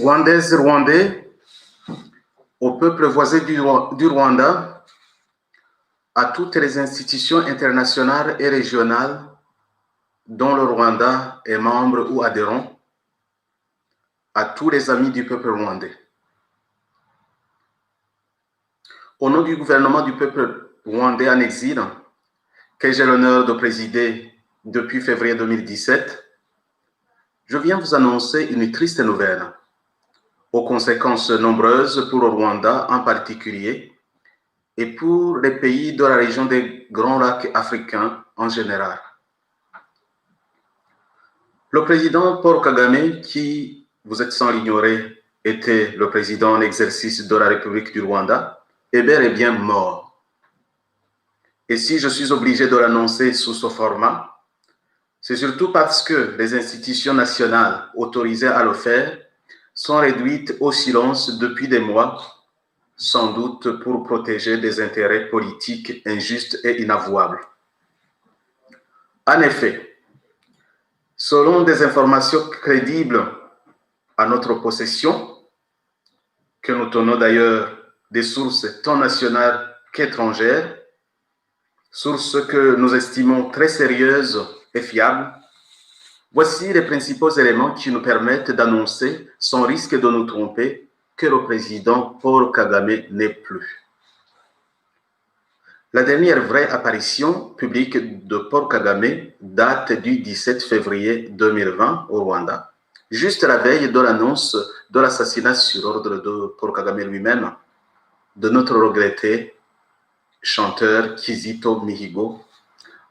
Rwandaises et Rwandais, au peuple voisin du Rwanda, à toutes les institutions internationales et régionales dont le Rwanda est membre ou adhérent, à tous les amis du peuple rwandais. Au nom du gouvernement du peuple rwandais en exil, que j'ai l'honneur de présider depuis février 2017, je viens vous annoncer une triste nouvelle, aux conséquences nombreuses pour le Rwanda en particulier et pour les pays de la région des Grands Lacs africains en général. Le président Paul Kagame, qui, vous êtes sans l'ignorer, était le président en exercice de la République du Rwanda, est bel et bien mort. Et si je suis obligé de l'annoncer sous ce format, c'est surtout parce que les institutions nationales autorisées à le faire sont réduites au silence depuis des mois, sans doute pour protéger des intérêts politiques injustes et inavouables. En effet, selon des informations crédibles à notre possession, que nous tenons d'ailleurs des sources tant nationales qu'étrangères, sources que nous estimons très sérieuses et fiables, voici les principaux éléments qui nous permettent d'annoncer, sans risque de nous tromper, que le président Paul Kagame n'est plus. La dernière vraie apparition publique de Paul Kagame date du 17 février 2020 au Rwanda, juste la veille de l'annonce de l'assassinat sur ordre de Paul Kagame lui-même de notre regretté chanteur Kizito Mihigo,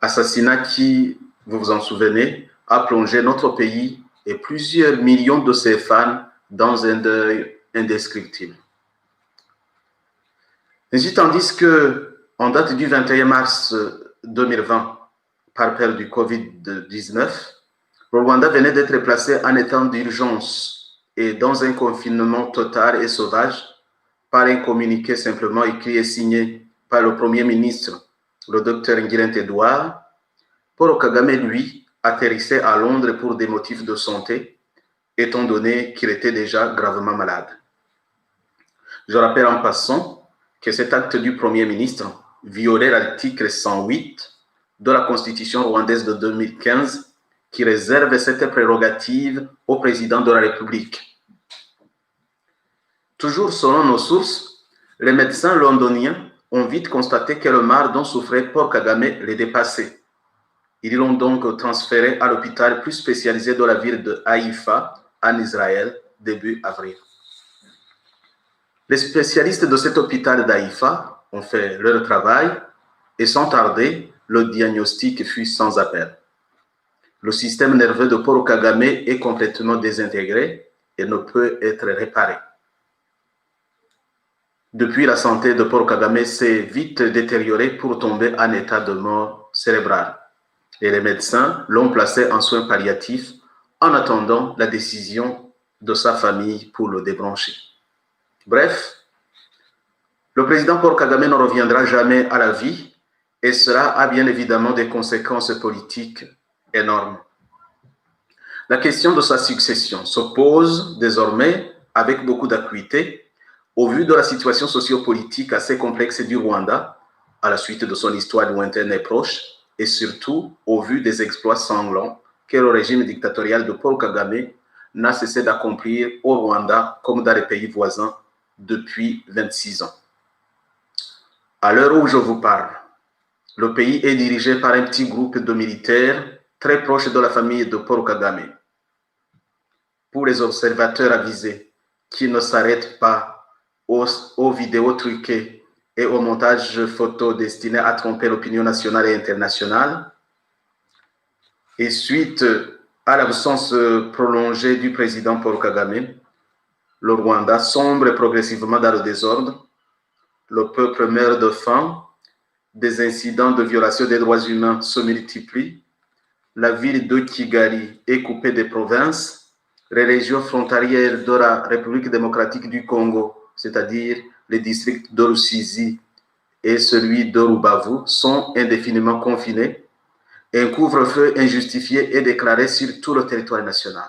assassinat qui, vous vous en souvenez, a plongé notre pays et plusieurs millions de ses fans dans un deuil indescriptible. Ainsi, tandis que, en date du 21 mars 2020, par peur du Covid-19, le Rwanda venait d'être placé en état d'urgence et dans un confinement total et sauvage par un communiqué simplement écrit et signé par le Premier ministre, le Dr Ngirente Edouard. Paul Kagame, lui, atterrissait à Londres pour des motifs de santé, étant donné qu'il était déjà gravement malade. Je rappelle en passant que cet acte du Premier ministre violait l'article 108 de la Constitution rwandaise de 2015 qui réserve cette prérogative au président de la République. Toujours selon nos sources, les médecins londoniens ont vite constaté que le mal dont souffrait Paul Kagame les dépassait. Ils l'ont donc transféré à l'hôpital plus spécialisé de la ville de Haïfa, en Israël, début avril. Les spécialistes de cet hôpital d'Haïfa ont fait leur travail et sans tarder, le diagnostic fut sans appel. Le système nerveux de Paul Kagame est complètement désintégré et ne peut être réparé. Depuis, la santé de Paul Kagame s'est vite détériorée pour tomber en état de mort cérébrale. Et les médecins l'ont placé en soins palliatifs en attendant la décision de sa famille pour le débrancher. Bref, le président Paul Kagame ne reviendra jamais à la vie et cela a bien évidemment des conséquences politiques énormes. La question de sa succession se pose désormais avec beaucoup d'acuité au vu de la situation sociopolitique assez complexe du Rwanda à la suite de son histoire lointaine et proche et surtout au vu des exploits sanglants que le régime dictatorial de Paul Kagame n'a cessé d'accomplir au Rwanda comme dans les pays voisins depuis 26 ans. À l'heure où je vous parle, le pays est dirigé par un petit groupe de militaires très proches de la famille de Paul Kagame. Pour les observateurs avisés qui ne s'arrêtent pas aux vidéos truquées et au montage photo destiné à tromper l'opinion nationale et internationale, et suite à l'absence prolongée du président Paul Kagame, le Rwanda sombre progressivement dans le désordre, le peuple meurt de faim, des incidents de violation des droits humains se multiplient, la ville de Kigali est coupée des provinces, les régions frontalières de la République démocratique du Congo, c'est-à-dire les districts de Rusizi et celui de Rubavu, sont indéfiniment confinés. Un couvre-feu injustifié est déclaré sur tout le territoire national.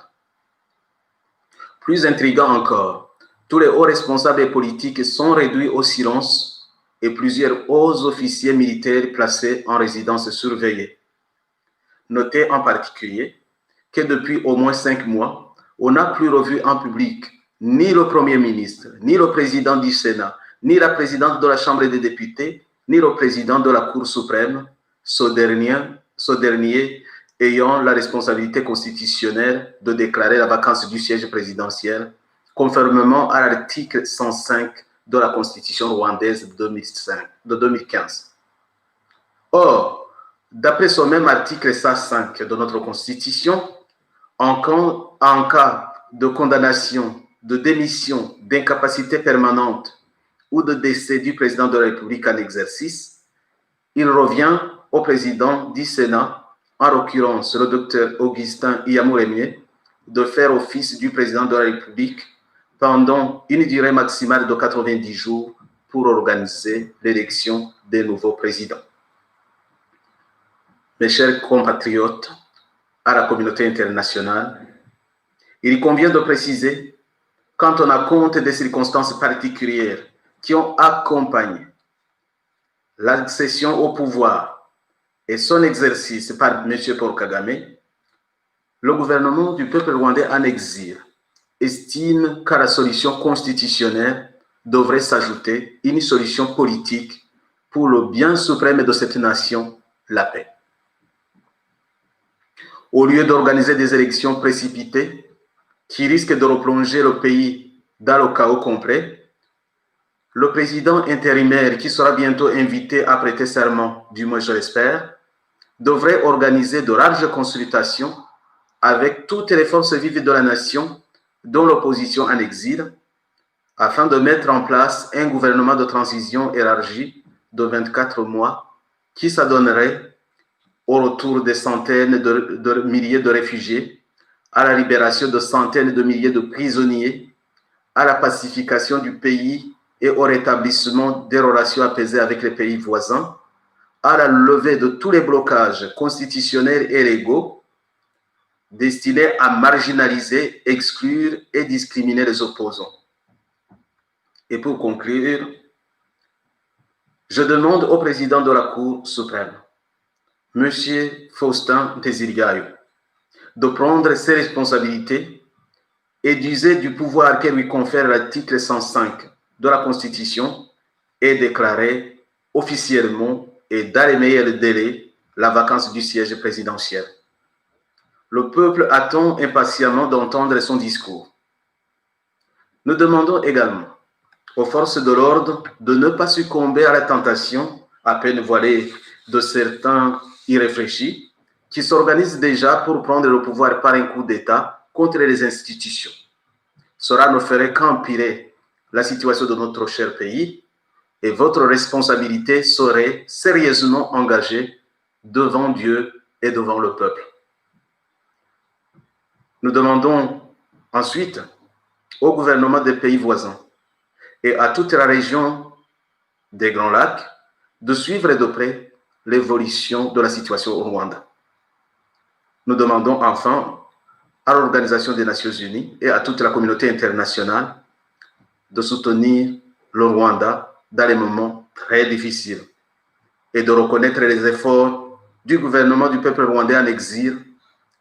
Plus intriguant encore, tous les hauts responsables politiques sont réduits au silence et plusieurs hauts officiers militaires placés en résidence surveillée. Notez en particulier que depuis au moins 5 mois, on n'a plus revu en public ni le Premier ministre, ni le président du Sénat, ni la présidente de la Chambre des députés, ni le président de la Cour suprême, ce dernier ayant la responsabilité constitutionnelle de déclarer la vacance du siège présidentiel, conformément à l'article 105 de la Constitution rwandaise de 2015. Or, d'après ce même article 105 de notre Constitution, en cas de condamnation, de démission, d'incapacité permanente ou de décès du président de la République en exercice, il revient au président du Sénat, en l'occurrence le docteur Augustin Iyamuremye, de faire office du président de la République pendant une durée maximale de 90 jours pour organiser l'élection des nouveaux présidents. Mes chers compatriotes, à la communauté internationale, il convient de préciser, quand on a compte des circonstances particulières qui ont accompagné l'accession au pouvoir et son exercice par M. Paul Kagame, le gouvernement du peuple rwandais en exil estime qu'à la solution constitutionnelle devrait s'ajouter une solution politique pour le bien suprême de cette nation, la paix. Au lieu d'organiser des élections précipitées qui risquent de replonger le pays dans le chaos complet, le président intérimaire, qui sera bientôt invité à prêter serment, du moins je l'espère, devrait organiser de larges consultations avec toutes les forces vives de la nation, dont l'opposition en exil, afin de mettre en place un gouvernement de transition élargi de 24 mois qui s'adonnerait au retour des centaines de milliers de réfugiés, à la libération de centaines de milliers de prisonniers, à la pacification du pays et au rétablissement des relations apaisées avec les pays voisins, à la levée de tous les blocages constitutionnels et légaux destinés à marginaliser, exclure et discriminer les opposants. Et pour conclure, je demande au président de la Cour suprême, M. Faustin Nteziryayo, de prendre ses responsabilités et d'user du pouvoir que lui confère l'article 105 de la Constitution et déclarer officiellement et dans les meilleurs délais la vacance du siège présidentiel. Le peuple attend impatiemment d'entendre son discours. Nous demandons également aux forces de l'ordre de ne pas succomber à la tentation, à peine voilée, de certains irréfléchis qui s'organisent déjà pour prendre le pouvoir par un coup d'État contre les institutions. Cela ne ferait qu'empirer la situation de notre cher pays et votre responsabilité serait sérieusement engagée devant Dieu et devant le peuple. Nous demandons ensuite au gouvernement des pays voisins et à toute la région des Grands Lacs de suivre de près l'évolution de la situation au Rwanda. Nous demandons enfin à l'Organisation des Nations Unies et à toute la communauté internationale de soutenir le Rwanda dans les moments très difficiles et de reconnaître les efforts du gouvernement du peuple rwandais en exil,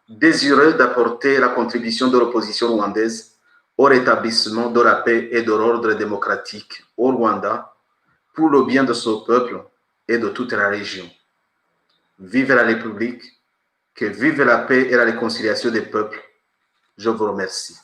désireux d'apporter la contribution de l'opposition rwandaise au rétablissement de la paix et de l'ordre démocratique au Rwanda pour le bien de ce peuple et de toute la région. Vive la République, que vive la paix et la réconciliation des peuples. Je vous remercie.